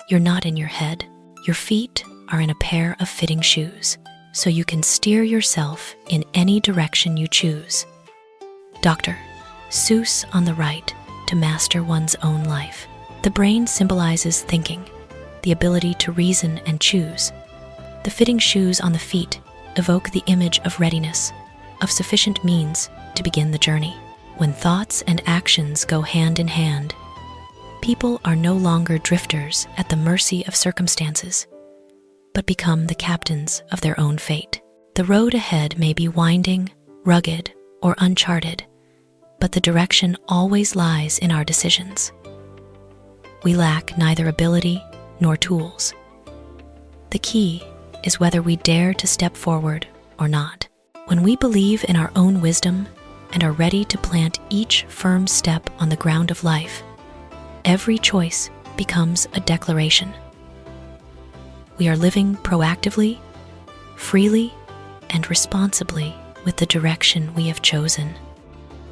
You're not in your head. Your feet are in a pair of fitting shoes, so you can steer yourself in any direction you choose. Dr. Seuss on the right, to master one's own life. The brain symbolizes thinking, the ability to reason and choose. The fitting shoes on the feet evoke the image of readiness, of sufficient means to begin the journey. When thoughts and actions go hand in hand, people are no longer drifters at the mercy of circumstances, but become the captains of their own fate. The road ahead may be winding, rugged, or uncharted, but the direction always lies in our decisions. We lack neither ability nor tools. The key is whether we dare to step forward or not. When we believe in our own wisdom and are ready to plant each firm step on the ground of life, every choice becomes a declaration. We are living proactively, freely, and responsibly with the direction we have chosen.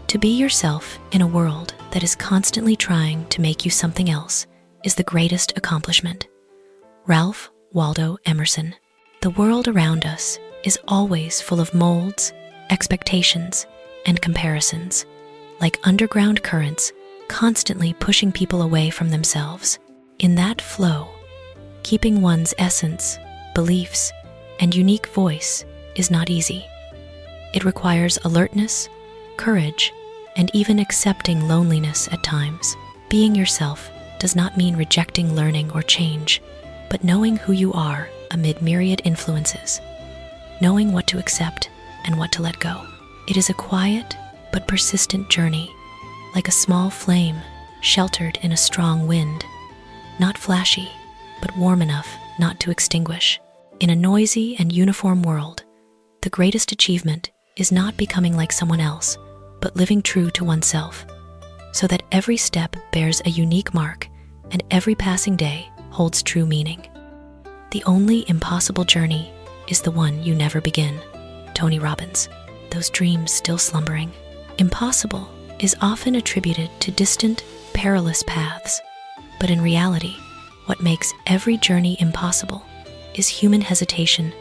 To be yourself in a world that is constantly trying to make you something else is the greatest accomplishment. Ralph Waldo Emerson. The world around us is always full of molds, expectations, and comparisons, like underground currents constantly pushing people away from themselves. In that flow, keeping one's essence, beliefs, and unique voice is not easy. It requires alertness, courage, and even accepting loneliness at times. Being yourself does not mean rejecting learning or change, but knowing who you are amid myriad influences, knowing what to accept and what to let go. It is a quiet but persistent journey, like a small flame sheltered in a strong wind, not flashy, but warm enough not to extinguish. In a noisy and uniform world, the greatest achievement is not becoming like someone else, but living true to oneself, so that every step bears a unique mark and every passing day holds true meaning. The only impossible journey is the one you never begin. Tony Robbins. Those dreams still slumbering. Impossible is often attributed to distant, perilous paths, but in reality, what makes every journey impossible is human hesitation,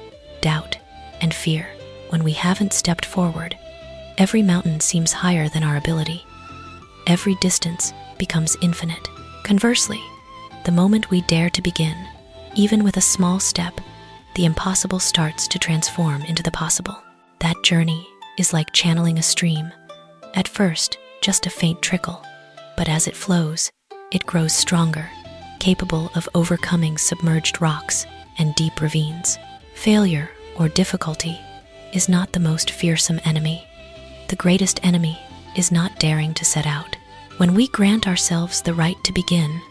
doubt, and fear. When we haven't stepped forward, every mountain seems higher than our ability. Every distance becomes infinite. Conversely, the moment we dare to begin, even with a small step, the impossible starts to transform into the possible. That journey is like channeling a stream. At first, just a faint trickle, but as it flows, it grows stronger, capable of overcoming submerged rocks and deep ravines. Failure or difficulty is not the most fearsome enemy. The greatest enemy is not daring to set out. When we grant ourselves the right to begin,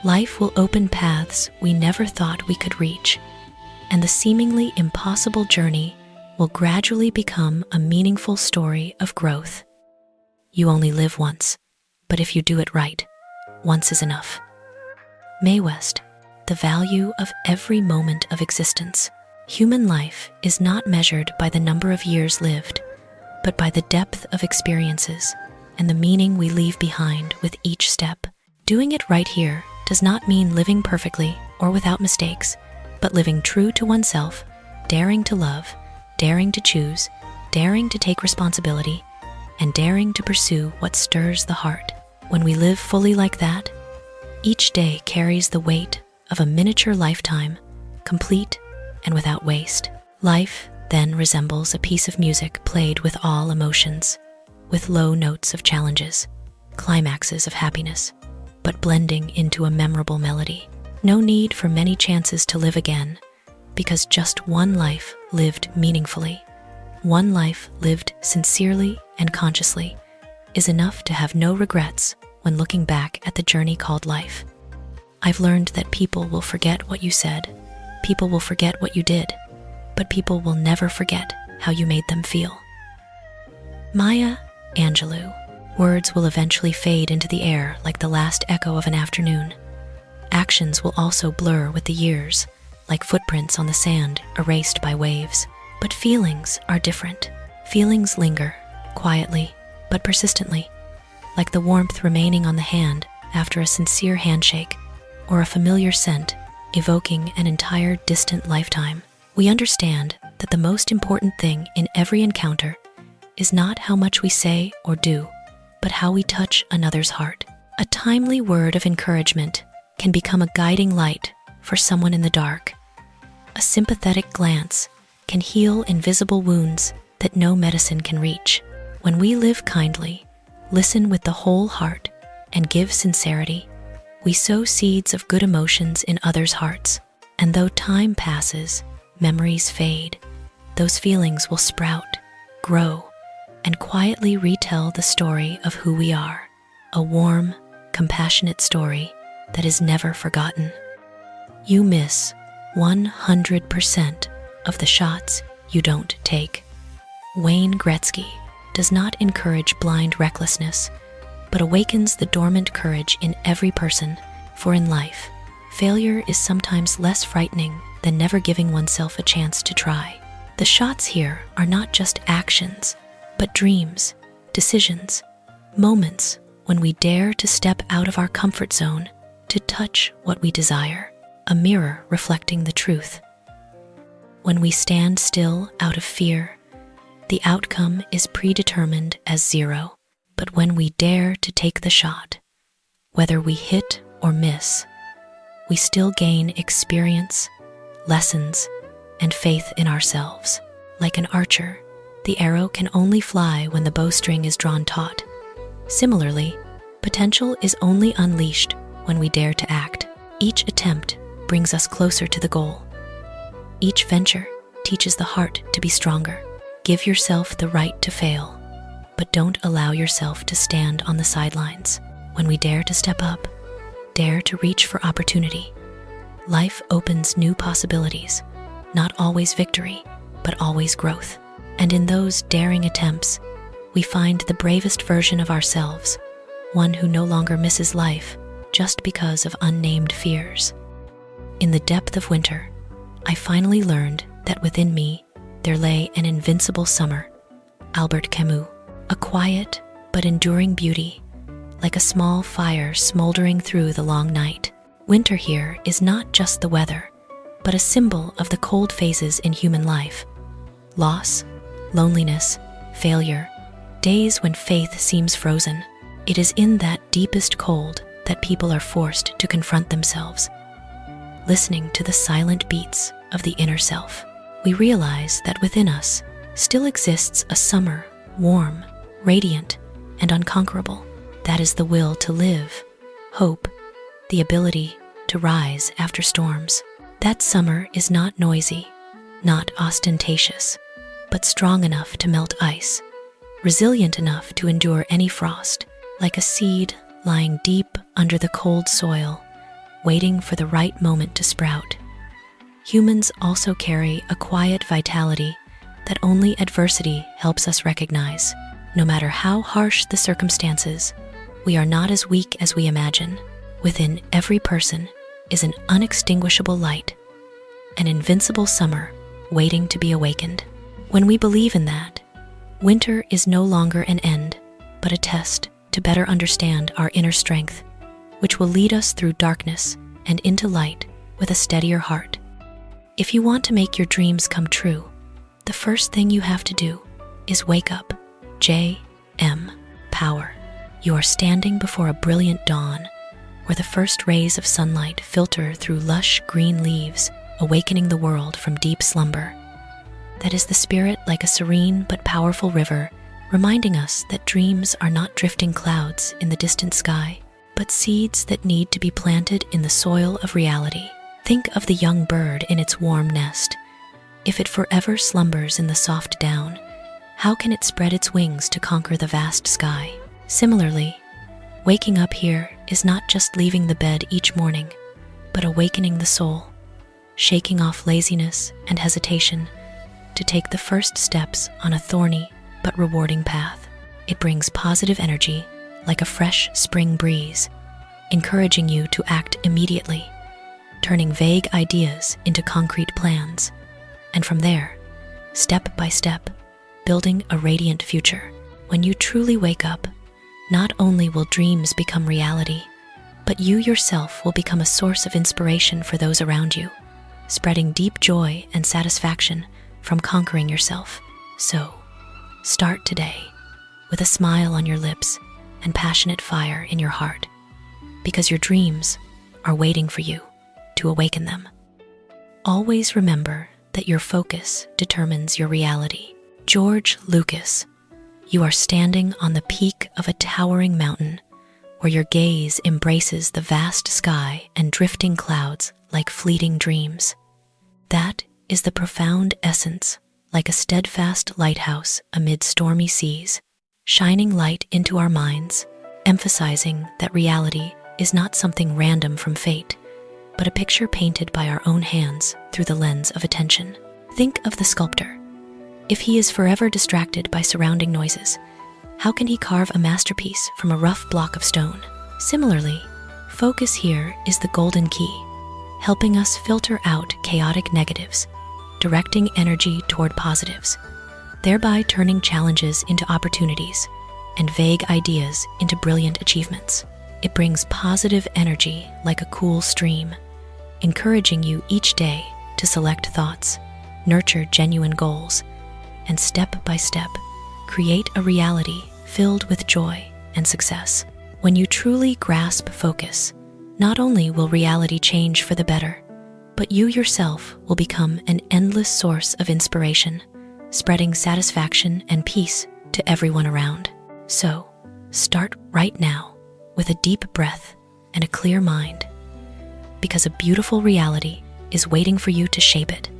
life will open paths we never thought we could reach, and the seemingly impossible journey will gradually become a meaningful story of growth. You only live once, but if you do it right, once is enough. Mae West. The value of every moment of existence. Human life is not measured by the number of years lived, but by the depth of experiences and the meaning we leave behind with each step. Doing it right here does not mean living perfectly or without mistakes, but living true to oneself, daring to love, daring to choose, daring to take responsibility, and daring to pursue what stirs the heart. When we live fully like that, each day carries the weight of a miniature lifetime, complete and without waste. Life then resembles a piece of music played with all emotions, with low notes of challenges, climaxes of happiness, but blending into a memorable melody. No need for many chances to live again, because just one life lived meaningfully, one life lived sincerely and consciously, is enough to have no regrets when looking back at the journey called life. I've learned that people will forget what you said, people will forget what you did, but people will never forget how you made them feel. Maya Angelou. Words will eventually fade into the air like the last echo of an afternoon. Actions will also blur with the years, like footprints on the sand erased by waves. But feelings are different. Feelings linger, quietly, but persistently, like the warmth remaining on the hand after a sincere handshake, or a familiar scent evoking an entire distant lifetime. We understand that the most important thing in every encounter is not how much we say or do, but how we touch another's heart. A timely word of encouragement can become a guiding light for someone in the dark. A sympathetic glance can heal invisible wounds that no medicine can reach. When we live kindly, listen with the whole heart, and give sincerity, we sow seeds of good emotions in others' hearts. And though time passes, memories fade, those feelings will sprout, grow, and quietly retell the story of who we are. A warm, compassionate story that is never forgotten. You miss 100% of the shots you don't take. Wayne Gretzky does not encourage blind recklessness, but awakens the dormant courage in every person, for in life, failure is sometimes less frightening than never giving oneself a chance to try. The shots here are not just actions, but dreams, decisions, moments when we dare to step out of our comfort zone to touch what we desire, a mirror reflecting the truth. When we stand still out of fear, the outcome is predetermined as 0. But when we dare to take the shot, whether we hit or miss, we still gain experience, lessons, and faith in ourselves. Like an archer, the arrow can only fly when the bowstring is drawn taut. Similarly, potential is only unleashed when we dare to act. Each attempt brings us closer to the goal. Each venture teaches the heart to be stronger. Give yourself the right to fail, but don't allow yourself to stand on the sidelines. When we dare to step up, dare to reach for opportunity, life opens new possibilities, not always victory, but always growth. And in those daring attempts, we find the bravest version of ourselves, one who no longer misses life just because of unnamed fears. In the depth of winter, I finally learned that within me there lay an invincible summer. Albert Camus. A quiet but enduring beauty, like a small fire smoldering through the long night. Winter here is not just the weather, but a symbol of the cold phases in human life. Loss, loneliness, failure, days when faith seems frozen. It is in that deepest cold that people are forced to confront themselves. Listening to the silent beats of the inner self, we realize that within us still exists a summer, warm, radiant, and unconquerable. That is the will to live, hope, the ability to rise after storms. That summer is not noisy, not ostentatious, but strong enough to melt ice, resilient enough to endure any frost, like a seed lying deep under the cold soil, waiting for the right moment to sprout. Humans also carry a quiet vitality that only adversity helps us recognize. No matter how harsh the circumstances, we are not as weak as we imagine. Within every person is an unextinguishable light, an invincible summer waiting to be awakened. When we believe in that, winter is no longer an end, but a test to better understand our inner strength, which will lead us through darkness and into light with a steadier heart. If you want to make your dreams come true, the first thing you have to do is wake up. J.M. Power. You are standing before a brilliant dawn, where the first rays of sunlight filter through lush green leaves, awakening the world from deep slumber. That is the spirit like a serene but powerful river, reminding us that dreams are not drifting clouds in the distant sky, but seeds that need to be planted in the soil of reality. Think of the young bird in its warm nest. If it forever slumbers in the soft down, how can it spread its wings to conquer the vast sky? Similarly, waking up here is not just leaving the bed each morning, but awakening the soul, shaking off laziness and hesitation to take the first steps on a thorny but rewarding path. It brings positive energy like a fresh spring breeze, encouraging you to act immediately, turning vague ideas into concrete plans, and from there, step by step, building a radiant future. When you truly wake up, not only will dreams become reality, but you yourself will become a source of inspiration for those around you, spreading deep joy and satisfaction from conquering yourself. So, start today with a smile on your lips and passionate fire in your heart, because your dreams are waiting for you to awaken them. Always remember that your focus determines your reality. George Lucas, you are standing on the peak of a towering mountain where your gaze embraces the vast sky and drifting clouds like fleeting dreams. That is the profound essence, like a steadfast lighthouse amid stormy seas, shining light into our minds, emphasizing that reality is not something random from fate, but a picture painted by our own hands through the lens of attention. Think of the sculptor. If he is forever distracted by surrounding noises, how can he carve a masterpiece from a rough block of stone? Similarly, focus here is the golden key, helping us filter out chaotic negatives, directing energy toward positives, thereby turning challenges into opportunities and vague ideas into brilliant achievements. It brings positive energy like a cool stream, encouraging you each day to select thoughts, nurture genuine goals, and step by step, create a reality filled with joy and success. When you truly grasp focus, not only will reality change for the better, but you yourself will become an endless source of inspiration, spreading satisfaction and peace to everyone around. So, start right now with a deep breath and a clear mind, because a beautiful reality is waiting for you to shape it.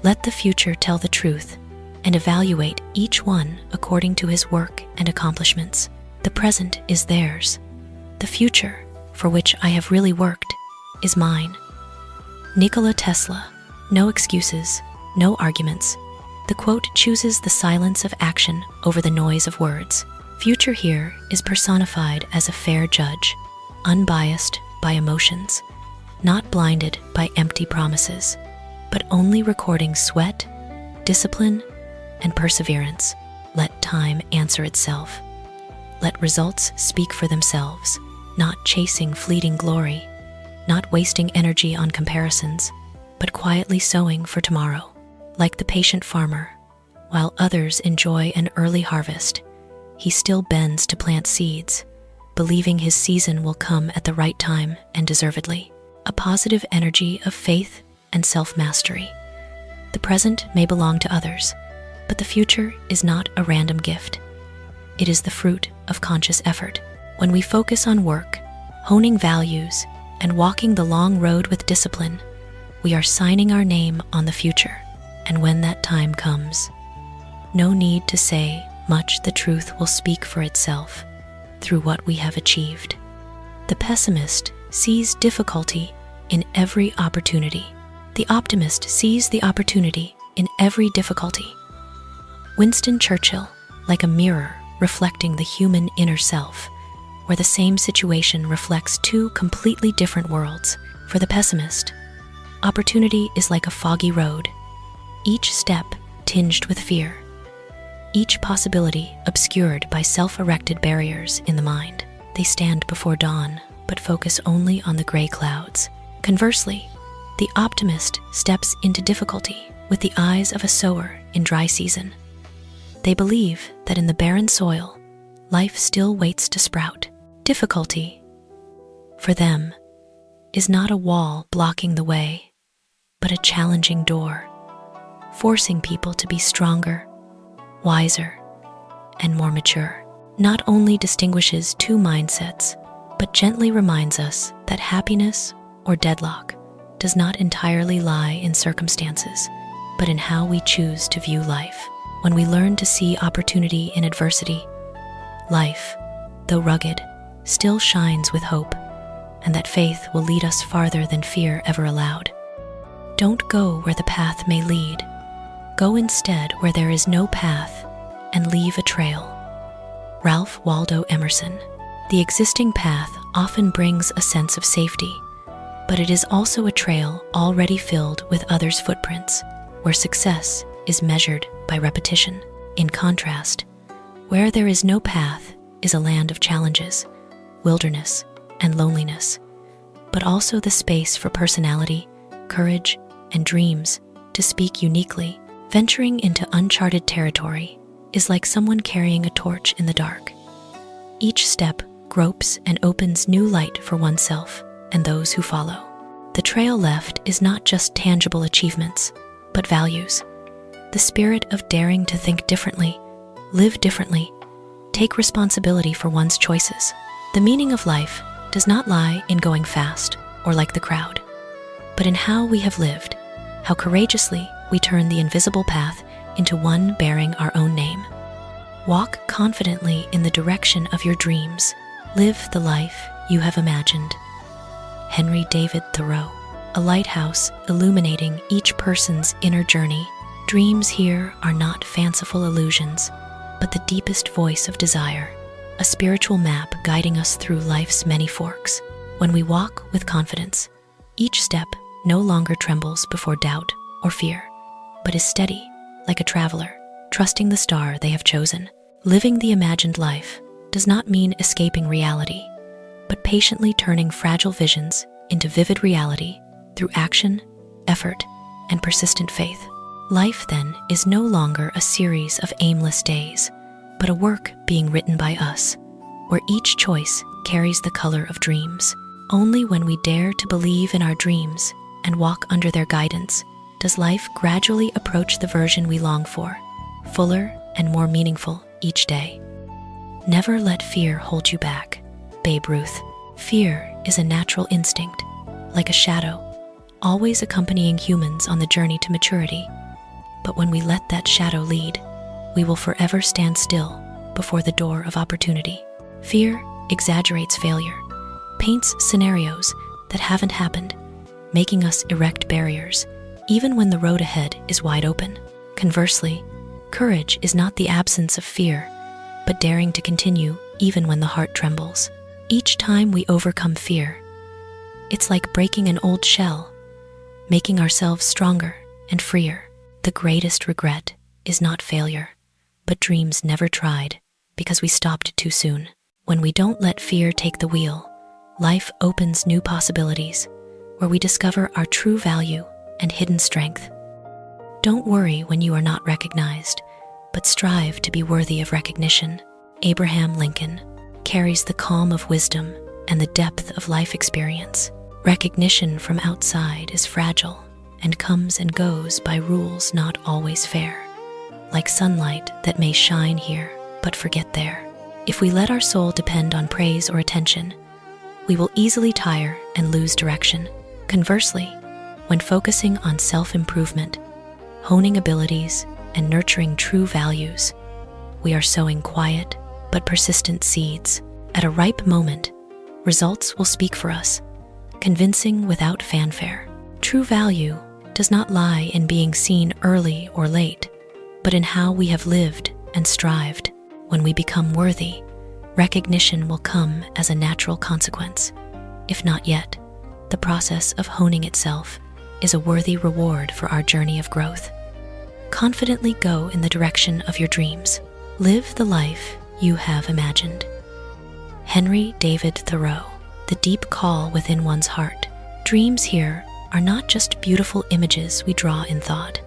Let the future tell the truth and evaluate each one according to his work and accomplishments. The present is theirs. The future, for which I have really worked, is mine. Nikola Tesla, no excuses, no arguments. The quote chooses the silence of action over the noise of words. Future here is personified as a fair judge, unbiased by emotions, not blinded by empty promises, but only recording sweat, discipline, and perseverance. Let time answer itself. Let results speak for themselves, not chasing fleeting glory, not wasting energy on comparisons, but quietly sowing for tomorrow. Like the patient farmer, while others enjoy an early harvest, he still bends to plant seeds, believing his season will come at the right time and deservedly. A positive energy of faith and self-mastery. The present may belong to others, but the future is not a random gift. It is the fruit of conscious effort. When we focus on work, honing values, and walking the long road with discipline, we are signing our name on the future. And when that time comes, no need to say much, the truth will speak for itself through what we have achieved. The pessimist sees difficulty in every opportunity. The optimist sees the opportunity in every difficulty. Winston Churchill, like a mirror reflecting the human inner self, where the same situation reflects two completely different worlds. For the pessimist, opportunity is like a foggy road, each step tinged with fear, each possibility obscured by self-erected barriers in the mind. They stand before dawn, but focus only on the gray clouds. Conversely, the optimist steps into difficulty with the eyes of a sower in dry season. They believe that in the barren soil, life still waits to sprout. Difficulty, for them, is not a wall blocking the way, but a challenging door, forcing people to be stronger, wiser, and more mature. Not only distinguishes two mindsets, but gently reminds us that happiness or deadlock does not entirely lie in circumstances, but in how we choose to view life. When we learn to see opportunity in adversity, life, though rugged, still shines with hope, and that faith will lead us farther than fear ever allowed. Don't go where the path may lead. Go instead where there is no path, and leave a trail. Ralph Waldo Emerson. The existing path often brings a sense of safety, but it is also a trail already filled with others' footprints, where success is measured by repetition. In contrast, where there is no path is a land of challenges, wilderness, and loneliness, but also the space for personality, courage, and dreams to speak uniquely. Venturing into uncharted territory is like someone carrying a torch in the dark. Each step gropes and opens new light for oneself and those who follow. The trail left is not just tangible achievements, but values. The spirit of daring to think differently, live differently, take responsibility for one's choices. The meaning of life does not lie in going fast or like the crowd, but in how we have lived, how courageously we turn the invisible path into one bearing our own name. Walk confidently in the direction of your dreams. Live the life you have imagined. Henry David Thoreau, a lighthouse illuminating each person's inner journey. Dreams here are not fanciful illusions, but the deepest voice of desire, a spiritual map guiding us through life's many forks. When we walk with confidence, each step no longer trembles before doubt or fear, but is steady, like a traveler, trusting the star they have chosen. Living the imagined life does not mean escaping reality, but patiently turning fragile visions into vivid reality through action, effort, and persistent faith. Life, then, is no longer a series of aimless days, but a work being written by us, where each choice carries the color of dreams. Only when we dare to believe in our dreams and walk under their guidance does life gradually approach the version we long for, fuller and more meaningful each day. Never let fear hold you back. Babe Ruth. Fear is a natural instinct, like a shadow, always accompanying humans on the journey to maturity. But when we let that shadow lead, we will forever stand still before the door of opportunity. Fear exaggerates failure, paints scenarios that haven't happened, making us erect barriers, even when the road ahead is wide open. Conversely, courage is not the absence of fear, but daring to continue even when the heart trembles. Each time we overcome fear, it's like breaking an old shell, making ourselves stronger and freer. The greatest regret is not failure, but dreams never tried because we stopped too soon. When we don't let fear take the wheel, life opens new possibilities where we discover our true value and hidden strength. Don't worry when you are not recognized, but strive to be worthy of recognition. Abraham Lincoln carries the calm of wisdom and the depth of life experience. Recognition from outside is fragile and comes and goes by rules not always fair, like sunlight that may shine here but forget there. If we let our soul depend on praise or attention, we will easily tire and lose direction. Conversely, when focusing on self-improvement, honing abilities, and nurturing true values, we are sowing quiet but persistent seeds. At a ripe moment, results will speak for us, convincing without fanfare. True value does not lie in being seen early or late, but in how we have lived and strived. When we become worthy, recognition will come as a natural consequence. If not yet, the process of honing itself is a worthy reward for our journey of growth. Confidently go in the direction of your dreams. Live the life you have imagined. Henry David Thoreau. The deep call within one's heart. Dreams here are not just beautiful images we draw in thought,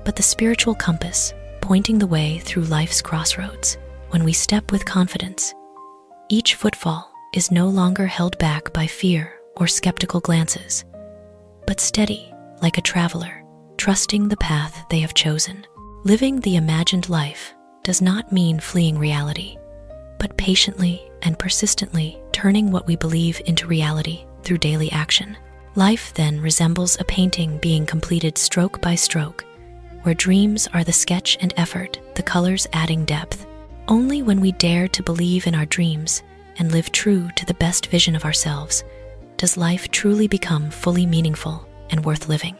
but the spiritual compass pointing the way through life's crossroads. When we step with confidence, each footfall is no longer held back by fear or skeptical glances, but steady like a traveler, trusting the path they have chosen. Living the imagined life does not mean fleeing reality, but patiently and persistently turning what we believe into reality through daily action. Life then resembles a painting being completed stroke by stroke, where dreams are the sketch and effort, the colors adding depth. Only when we dare to believe in our dreams and live true to the best vision of ourselves does life truly become fully meaningful and worth living.